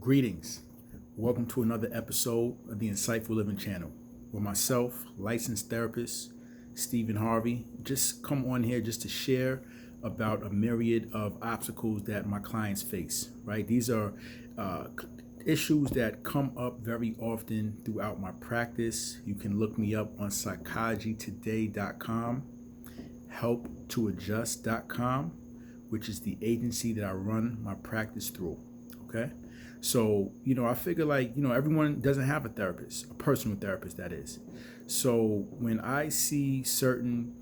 Greetings. Welcome to another episode of the Insightful Living channel, where myself, licensed therapist Stephen Harvey, just come on here just to share about a myriad of obstacles that my clients face, right? These are issues that come up very often throughout my practice. You can look me up on psychologytoday.com, helptoadjust.com, which is the agency that I run my practice through, okay? So, I figure everyone doesn't have a therapist, a personal therapist, that is. So when I see certain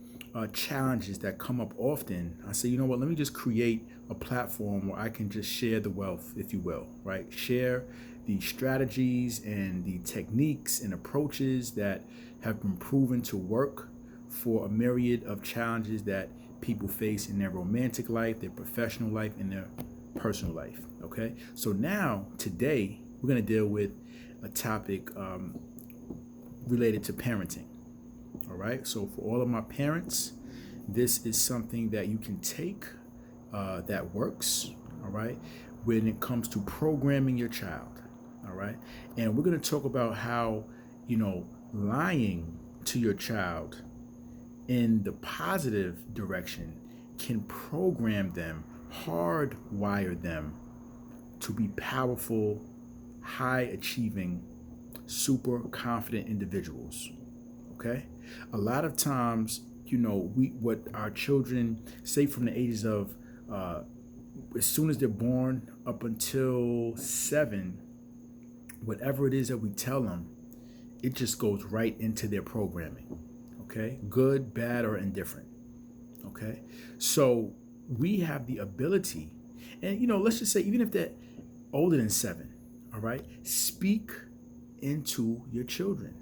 challenges that come up often, I say, let me just create a platform where I can just share the wealth, if you will, right? Share the strategies and the techniques and approaches that have been proven to work for a myriad of challenges that people face in their romantic life, their professional life, and their personal life. Okay, so now today we're going to deal with a topic related to parenting. All right, so for all of my parents, this is something that you can take that works. All right, when it comes to programming your child. All right, and we're going to talk about how lying to your child in the positive direction can program them, hardwire them to be powerful, high achieving, super confident individuals. Okay? A lot of times, what our children say from the ages of as soon as they're born up until 7, whatever it is that we tell them, it just goes right into their programming. Okay? Good, bad, or indifferent. Okay? So we have the ability, and let's just say, even if they're older than 7, all right, speak into your children.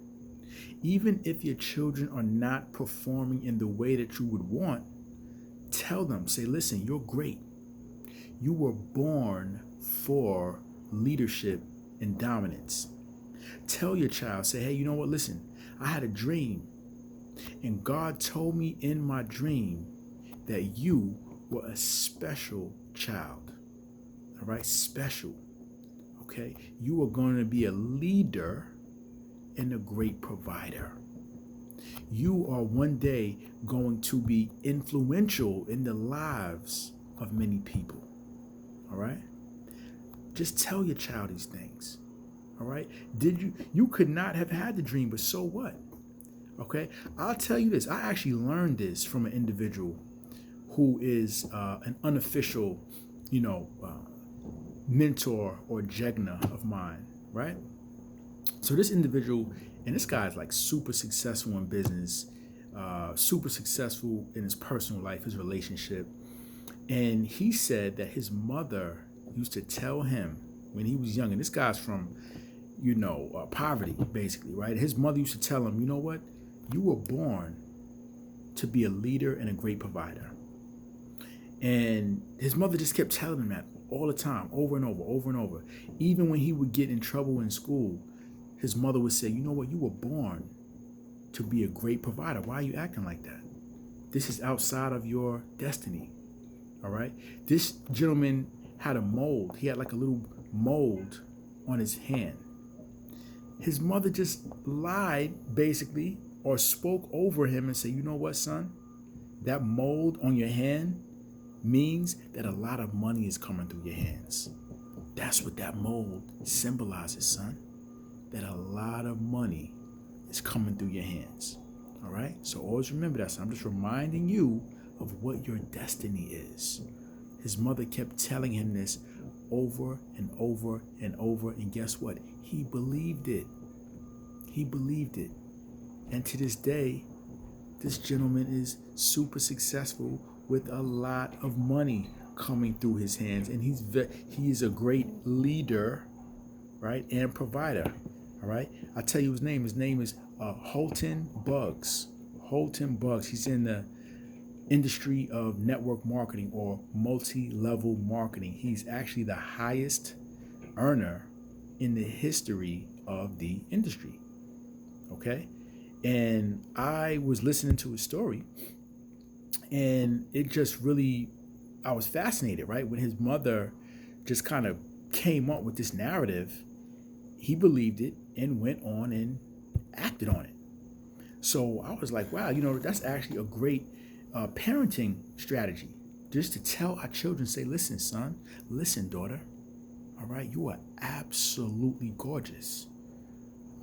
Even if your children are not performing in the way that you would want, tell them, say, listen, you're great. You were born for leadership and dominance. Tell your child, say, hey, listen, I had a dream, and God told me in my dream that you were a special child. All right, special. Okay, you are going to be a leader and a great provider. You are one day going to be influential in the lives of many people. All right, just tell your child these things. All right, you could not have had the dream, but so what? Okay, I'll tell you this. I actually learned this from an individual who is an unofficial, mentor or jegna of mine, right? So this individual, and this guy is like super successful in business, super successful in his personal life, his relationship. And he said that his mother used to tell him when he was young, and this guy's from, poverty, basically, right? His mother used to tell him, you know what? You were born to be a leader and a great provider. And his mother just kept telling him that all the time, over and over. Even when he would get in trouble in school, his mother would say, you know what, you were born to be a great provider. Why are you acting like that? This is outside of your destiny. All right? This gentleman had a mold. He had like a little mold on his hand. His mother just lied, basically, or spoke over him and said, you know what, son? That mold on your hand means that a lot of money is coming through your hands. That's what that mold symbolizes, son. That a lot of money is coming through your hands. All right? So always remember that, son. I'm just reminding you of what your destiny is. His mother kept telling him this over and over and over. And guess what? He believed it. He believed it. And to this day, this gentleman is super successful with a lot of money coming through his hands, and he is a great leader, right, and provider. All right, I'll tell you his name. His name is Holton Buggs. Holton Buggs. He's in the industry of network marketing or multi-level marketing. He's actually the highest earner in the history of the industry. Okay, and I was listening to his story, and it just really, I was fascinated, right? When his mother just kind of came up with this narrative, he believed it and went on and acted on it. So I was like, wow, that's actually a great parenting strategy. Just to tell our children, say, listen, son, listen, daughter, all right, you are absolutely gorgeous.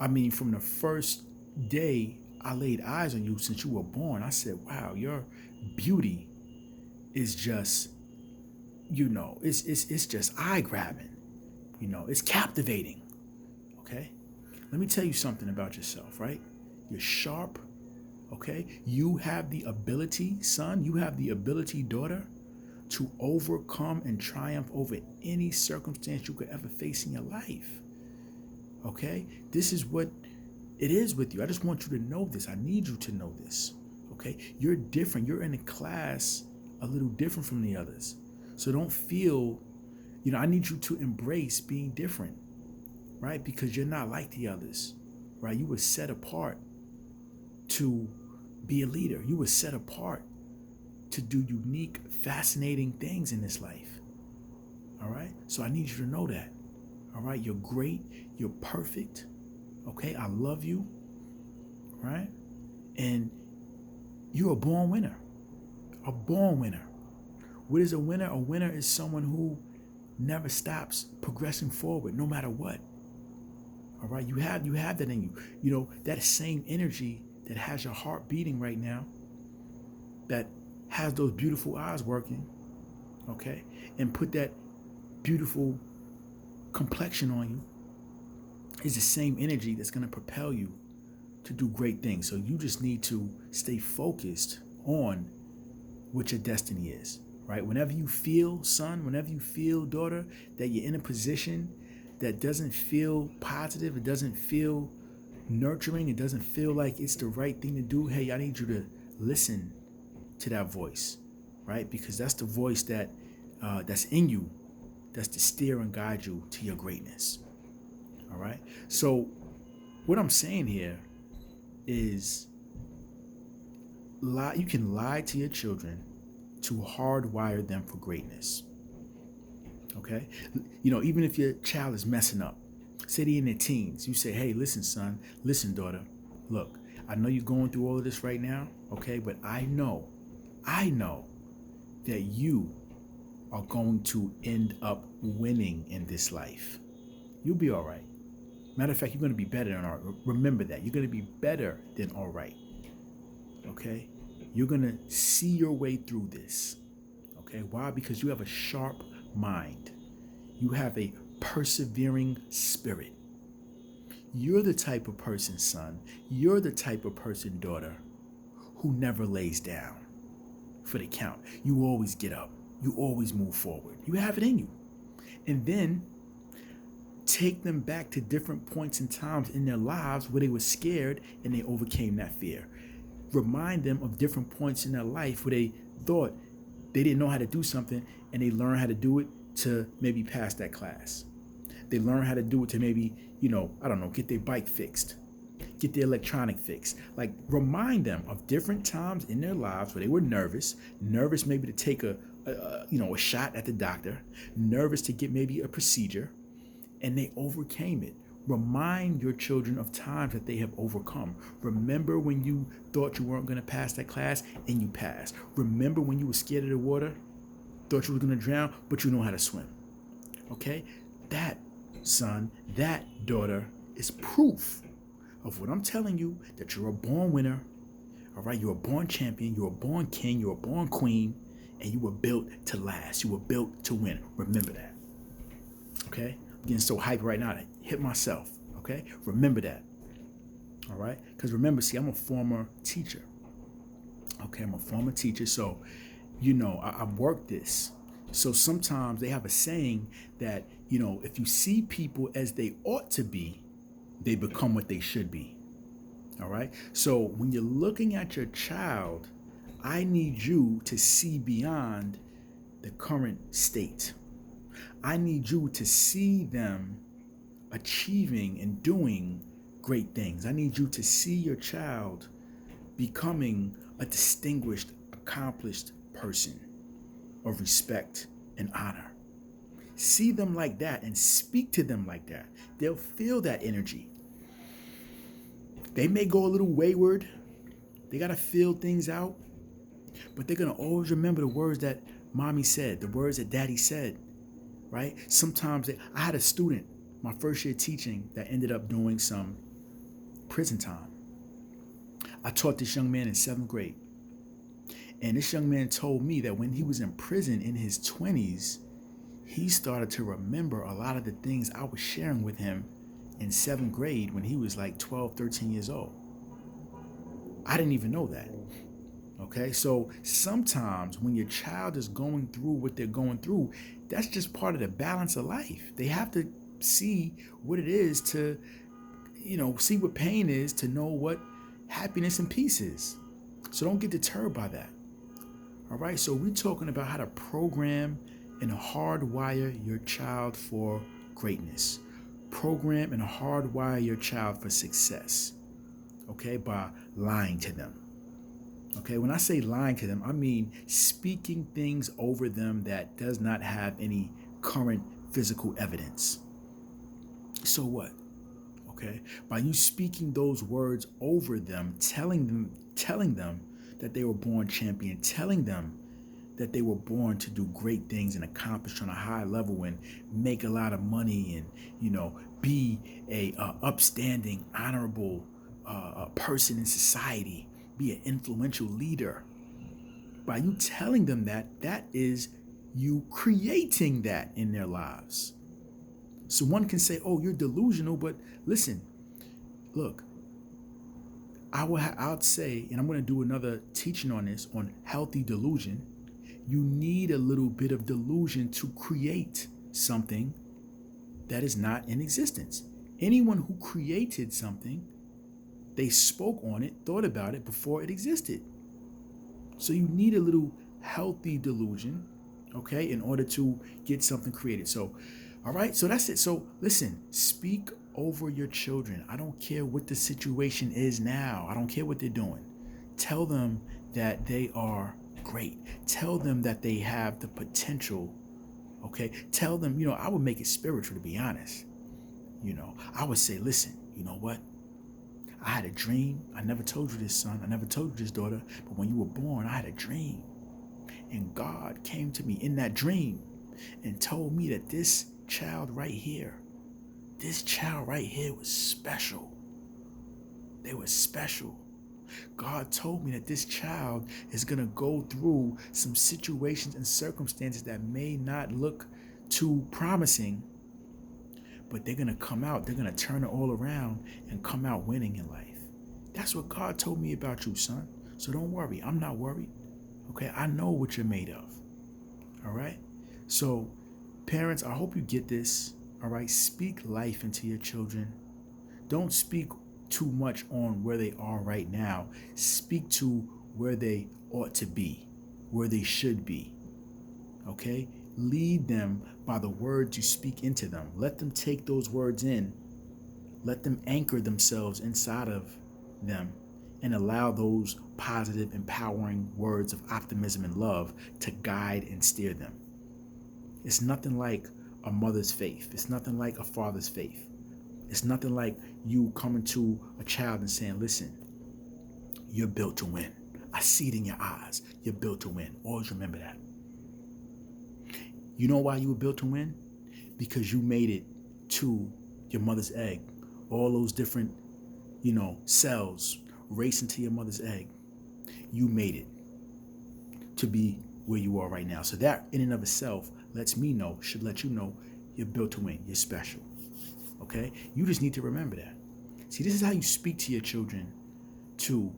I mean, from the first day I laid eyes on you since you were born, I said, wow, your beauty is just, it's just eye-grabbing. It's captivating. Okay? Let me tell you something about yourself, right? You're sharp, okay? You have the ability, son, you have the ability, daughter, to overcome and triumph over any circumstance you could ever face in your life. Okay? This is what it is with you. I just want you to know this. I need you to know this. Okay? You're different. You're in a class a little different from the others. So don't feel, I need you to embrace being different, right? Because you're not like the others, right? You were set apart to be a leader. You were set apart to do unique, fascinating things in this life. All right? So I need you to know that. All right? You're great. You're perfect. Okay? I love you. Right? And you're a born winner. A born winner. What is a winner? A winner is someone who never stops progressing forward, no matter what. All right? You have that in you. That same energy that has your heart beating right now, that has those beautiful eyes working, okay, and put that beautiful complexion on you, is the same energy that's going to propel you to do great things. So you just need to stay focused on what your destiny is, right? Whenever you feel, son, whenever you feel, daughter, that you're in a position that doesn't feel positive, it doesn't feel nurturing, it doesn't feel like it's the right thing to do, hey, I need you to listen to that voice, right? Because that's the voice that's in you, that's to steer and guide you to your greatness. All right? So what I'm saying here is you can lie to your children to hardwire them for greatness. Okay? Even if your child is messing up, say they're in their teens, you say, hey, listen, son, listen, daughter, look, I know you're going through all of this right now, okay? But I know that you are going to end up winning in this life. You'll be all right. Matter of fact, you're going to be better than all right. Remember that. You're going to be better than all right. Okay? You're going to see your way through this. Okay? Why? Because you have a sharp mind. You have a persevering spirit. You're the type of person, son. You're the type of person, daughter, who never lays down for the count. You always get up. You always move forward. You have it in you. And then take them back to different points and times in their lives where they were scared and they overcame that fear. Remind them of different points in their life where they thought they didn't know how to do something and they learned how to do it to maybe pass that class. They learned how to do it to maybe, get their bike fixed, get their electronic fixed. Like, remind them of different times in their lives where they were nervous maybe to take a shot at the doctor, nervous to get maybe a procedure, and they overcame it. Remind your children of times that they have overcome. Remember when you thought you weren't going to pass that class and you passed. Remember when you were scared of the water, thought you were going to drown, but you know how to swim. Okay? That, son, that, daughter, is proof of what I'm telling you, that you're a born winner. All right? You're a born champion. You're a born king. You're a born queen. And you were built to last. You were built to win. Remember that. Okay? I'm getting so hyped right now. I hit myself. Okay? Remember that. All right? Because remember, see, I'm a former teacher. Okay? I'm a former teacher. So, I've worked this. So sometimes they have a saying that, if you see people as they ought to be, they become what they should be. All right? So when you're looking at your child, I need you to see beyond the current state. I need you to see them achieving and doing great things. I need you to see your child becoming a distinguished, accomplished person of respect and honor. See them like that and speak to them like that. They'll feel that energy. They may go a little wayward. They got to feel things out. But they're going to always remember the words that mommy said, the words that daddy said, right? Sometimes I had a student, my first year teaching, that ended up doing some prison time. I taught this young man in 7th grade. And this young man told me that when he was in prison in his 20s, he started to remember a lot of the things I was sharing with him in 7th grade when he was like 12, 13 years old. I didn't even know that. Okay, so sometimes when your child is going through what they're going through, that's just part of the balance of life. They have to see what it is to, see what pain is, to know what happiness and peace is. So don't get deterred by that. All right, so we're talking about how to program and hardwire your child for greatness. Program and hardwire your child for success, okay, by lying to them. Okay, when I say lying to them, I mean speaking things over them that does not have any current physical evidence. So what? Okay, by you speaking those words over them, telling them that they were born champion, telling them that they were born to do great things and accomplish on a high level and make a lot of money and, be a upstanding, honorable person in society, be an influential leader. By you telling them that is you creating that in their lives. So one can say, oh, you're delusional, but listen, look, I'd say, and I'm going to do another teaching on this, on healthy delusion. You need a little bit of delusion to create something that is not in existence. Anyone who created something, they spoke on it, thought about it before it existed. So you need a little healthy delusion, okay, in order to get something created. So, all right, so that's it. So listen, speak over your children. I don't care what the situation is now. I don't care what they're doing. Tell them that they are great. Tell them that they have the potential, okay? Tell them, I would make it spiritual, to be honest. I would say, listen, you know what? I had a dream. I never told you this, son. I never told you this, daughter. But when you were born, I had a dream. And God came to me in that dream and told me that this child right here was special. They were special. God told me that this child is going to go through some situations and circumstances that may not look too promising, but they're going to come out. They're going to turn it all around and come out winning in life. That's what God told me about you, son. So don't worry. I'm not worried. Okay, I know what you're made of. All right? So, parents, I hope you get this. All right? Speak life into your children. Don't speak too much on where they are right now. Speak to where they ought to be, where they should be. Okay? Lead them by the words you speak into them. Let them take those words in. Let them anchor themselves inside of them and allow those positive, empowering words of optimism and love to guide and steer them. It's nothing like a mother's faith. It's nothing like a father's faith. It's nothing like you coming to a child and saying, listen, you're built to win. I see it in your eyes. You're built to win. Always remember that. You know why you were built to win? Because you made it to your mother's egg. All those different, cells racing to your mother's egg. You made it to be where you are right now. So that in and of itself should let you know you're built to win. You're special. Okay? You just need to remember that. See, this is how you speak to your children to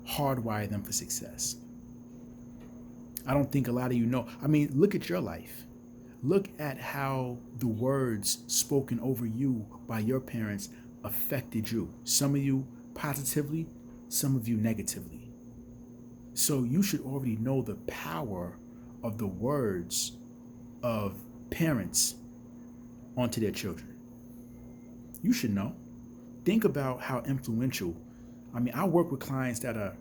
hardwire them for success. I don't think a lot of you know. I mean, look at your life. Look at how the words spoken over you by your parents affected you. Some of you positively, some of you negatively. So you should already know the power of the words of parents onto their children. You should know. Think about how influential. I work with clients that are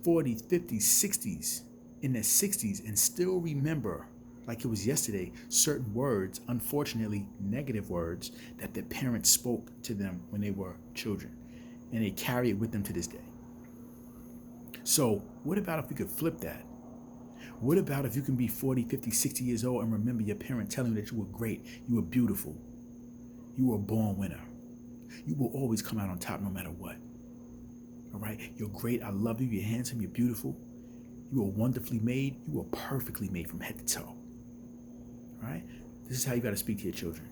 40s, 50s, 60s, in their 60s and still remember like it was yesterday, certain words, unfortunately negative words, that their parents spoke to them when they were children. And they carry it with them to this day. So what about if we could flip that? What about if you can be 40, 50, 60 years old and remember your parent telling you that you were great, you were beautiful, you were a born winner. You will always come out on top no matter what. All right? You're great. I love you. You're handsome. You're beautiful. You are wonderfully made. You are perfectly made from head to toe. All right? This is how you got to speak to your children.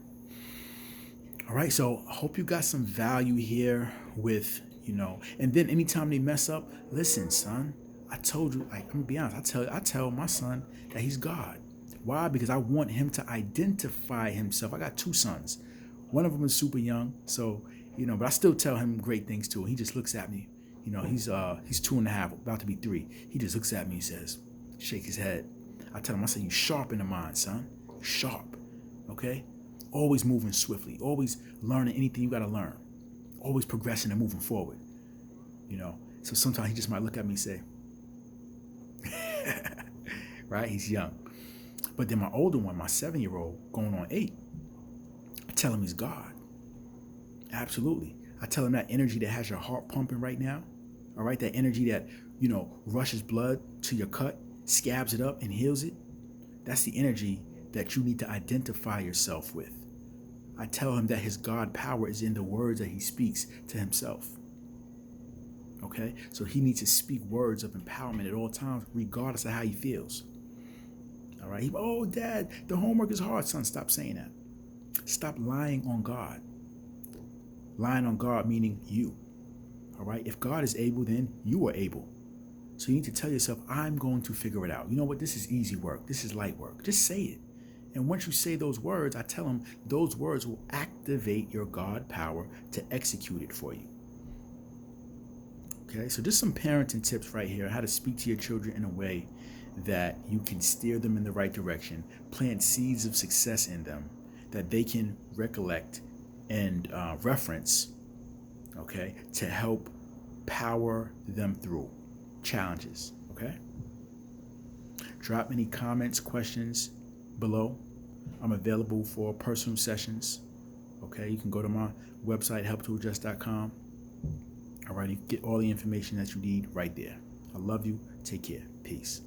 All right? So I hope you got some value here with, and then anytime they mess up, listen, son, I told you, like, I'm going to be honest. I tell my son that he's God. Why? Because I want him to identify himself. I got 2 sons. One of them is super young, so, but I still tell him great things too. He just looks at me. He's 2.5, about to be 3. He just looks at me and says, shake his head. I tell him, I say, you sharp in the mind, son. Sharp, okay? Always moving swiftly. Always learning anything you got to learn. Always progressing and moving forward, So sometimes he just might look at me and say, right? He's young. But then my older one, my 7-year-old, going on 8, I tell him he's God. Absolutely. I tell him that energy that has your heart pumping right now, all right, that energy that, rushes blood to your cut, scabs it up and heals it, that's the energy that you need to identify yourself with. I tell him that his God power is in the words that he speaks to himself. Okay? So he needs to speak words of empowerment at all times, regardless of how he feels. All right? Oh, Dad, the homework is hard. Son, stop saying that. Stop lying on God. Lying on God meaning you. All right? If God is able, then you are able. So you need to tell yourself, I'm going to figure it out. You know what? This is easy work. This is light work. Just say it. And once you say those words, I tell them those words will activate your God power to execute it for you. Okay? So just some parenting tips right here, how to speak to your children in a way that you can steer them in the right direction, plant seeds of success in them that they can recollect and reference, okay, to help power them through challenges, okay? Drop any comments, questions below. I'm available for personal sessions, okay? You can go to my website, helptoadjust.com. All right, you get all the information that you need right there. I love you. Take care. Peace.